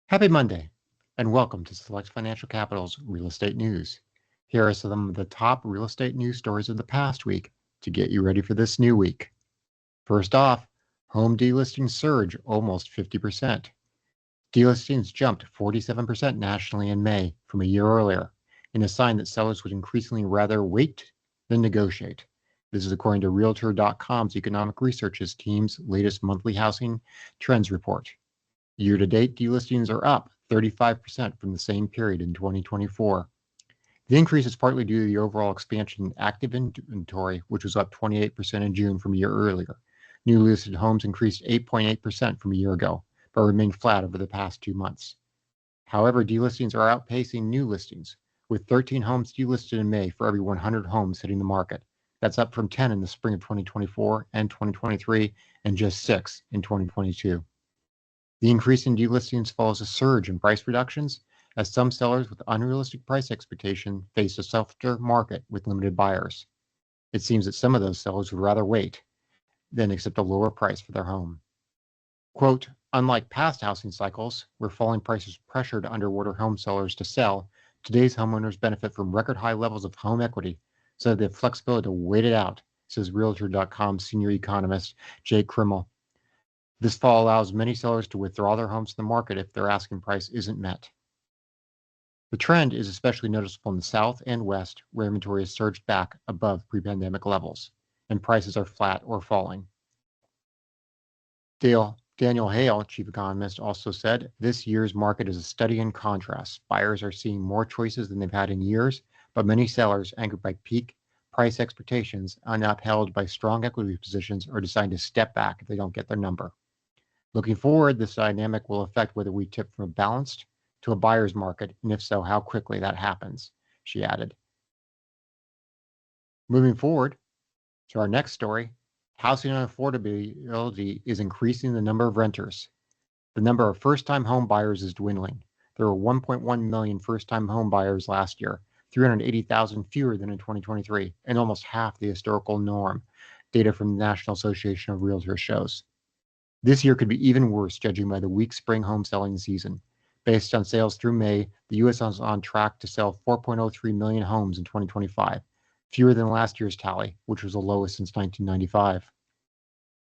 Happy Monday, and welcome to Select Financial Capital's Real Estate News. Here are some of the top real estate news stories of the past week to get you ready for this new week. First off, home delistings surge almost 50%. Delistings jumped 47% nationally in May from a year earlier, in a sign that sellers would increasingly rather wait than negotiate. This is according to Realtor.com's Economic Research's team's latest monthly housing trends report. Year-to-date, delistings are up 35% from the same period in 2024. The increase is partly due to the overall expansion in active inventory, which was up 28% in June from a year earlier. New listed homes increased 8.8% from a year ago, but remained flat over the past 2 months. However, delistings are outpacing new listings, with 13 homes delisted in May for every 100 homes hitting the market. That's up from 10 in the spring of 2024 and 2023, and just 6 in 2022. The increase in delistings follows a surge in price reductions, as some sellers with unrealistic price expectation face a softer market with limited buyers. It seems that some of those sellers would rather wait than accept a lower price for their home. Quote, unlike past housing cycles, where falling prices pressured underwater home sellers to sell, today's homeowners benefit from record high levels of home equity, so they have flexibility to wait it out, says Realtor.com senior economist Jake Krimmel. This fall allows many sellers to withdraw their homes from the market if their asking price isn't met. The trend is especially noticeable in the South and West, where inventory has surged back above pre-pandemic levels, and prices are flat or falling. Daniel Hale, chief economist, also said, this year's market is a study in contrast. Buyers are seeing more choices than they've had in years, but many sellers, anchored by peak price expectations and upheld by strong equity positions, are deciding to step back if they don't get their number. Looking forward, this dynamic will affect whether we tip from a balanced to a buyer's market, and if so, how quickly that happens, she added. Moving forward to our next story, housing unaffordability is increasing the number of renters. The number of first-time home buyers is dwindling. There were 1.1 million first-time home buyers last year, 380,000 fewer than in 2023, and almost half the historical norm, data from the National Association of Realtors shows. This year could be even worse, judging by the weak spring home selling season. Based on sales through May, the U.S. is on track to sell 4.03 million homes in 2025, fewer than last year's tally, which was the lowest since 1995.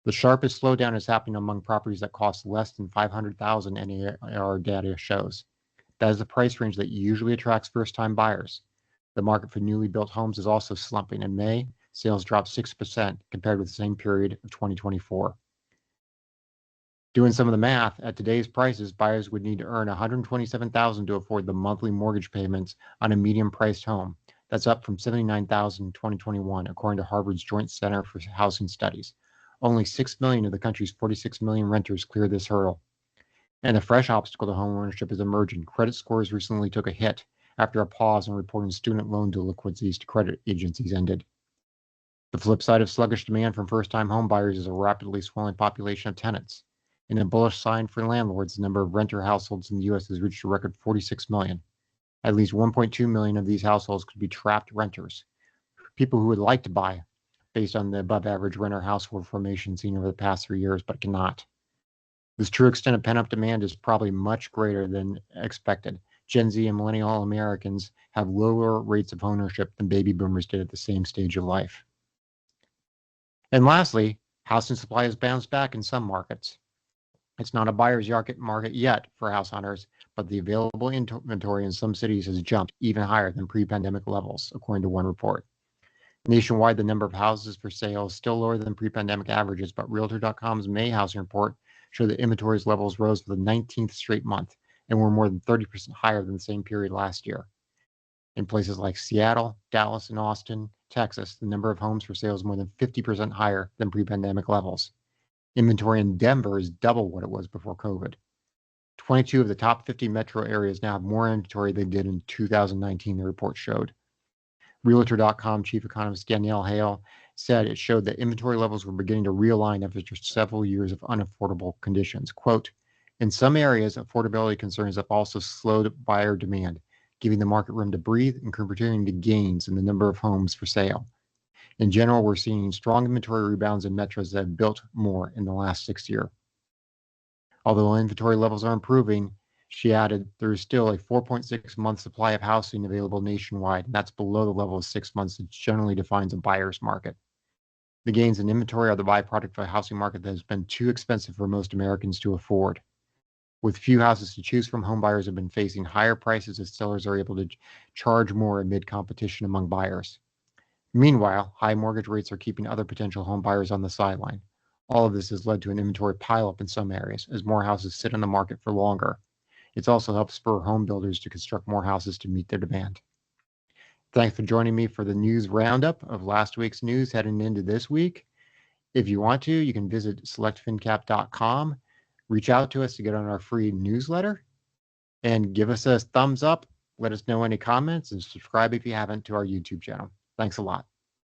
The sharpest slowdown is happening among properties that cost less than $500,000, NAR data shows. That is the price range that usually attracts first-time buyers. The market for newly built homes is also slumping. In May, sales dropped 6% compared with the same period of 2024. Doing some of the math, at today's prices, buyers would need to earn $127,000 to afford the monthly mortgage payments on a medium-priced home. That's up from $79,000 in 2021, according to Harvard's Joint Center for Housing Studies. Only 6 million of the country's 46 million renters clear this hurdle. And a fresh obstacle to homeownership is emerging. Credit scores recently took a hit after a pause in reporting student loan delinquencies to credit agencies ended. The flip side of sluggish demand from first-time home buyers is a rapidly swelling population of tenants. In a bullish sign for landlords, the number of renter households in the U.S. has reached a record 46 million. At least 1.2 million of these households could be trapped renters, people who would like to buy based on the above-average renter household formation seen over the past 3 years, but cannot. This true extent of pent-up demand is probably much greater than expected. Gen Z and millennial Americans have lower rates of ownership than baby boomers did at the same stage of life. And lastly, housing supply has bounced back in some markets. It's not a buyer's market yet for house hunters, but the available inventory in some cities has jumped even higher than pre-pandemic levels, according to one report. Nationwide, the number of houses for sale is still lower than pre-pandemic averages, but Realtor.com's May housing report showed that inventory levels rose for the 19th straight month and were more than 30% higher than the same period last year. In places like Seattle, Dallas, and Austin, Texas, the number of homes for sale is more than 50% higher than pre-pandemic levels. Inventory in Denver is double what it was before COVID. 22 of the top 50 metro areas now have more inventory than did in 2019, the report showed. Realtor.com chief economist Danielle Hale said it showed that inventory levels were beginning to realign after several years of unaffordable conditions. Quote, in some areas, affordability concerns have also slowed buyer demand, giving the market room to breathe and contributing to gains in the number of homes for sale. In general, we're seeing strong inventory rebounds in metros that have built more in the last 6 years. Although inventory levels are improving, She added, there is still a 4.6-month supply of housing available nationwide, and that's below the level of 6 months that generally defines a buyer's market. The gains in inventory are the byproduct of a housing market that has been too expensive for most Americans to afford. With few houses to choose from, homebuyers have been facing higher prices as sellers are able to charge more amid competition among buyers. Meanwhile, high mortgage rates are keeping other potential home buyers on the sideline. All of this has led to an inventory pileup in some areas as more houses sit on the market for longer. It's also helped spur home builders to construct more houses to meet their demand. Thanks for joining me for the news roundup of last week's news heading into this week. If you want to, you can visit selectfincap.com, reach out to us to get on our free newsletter, and give us a thumbs up. Let us know any comments and subscribe if you haven't to our YouTube channel. Thanks a lot.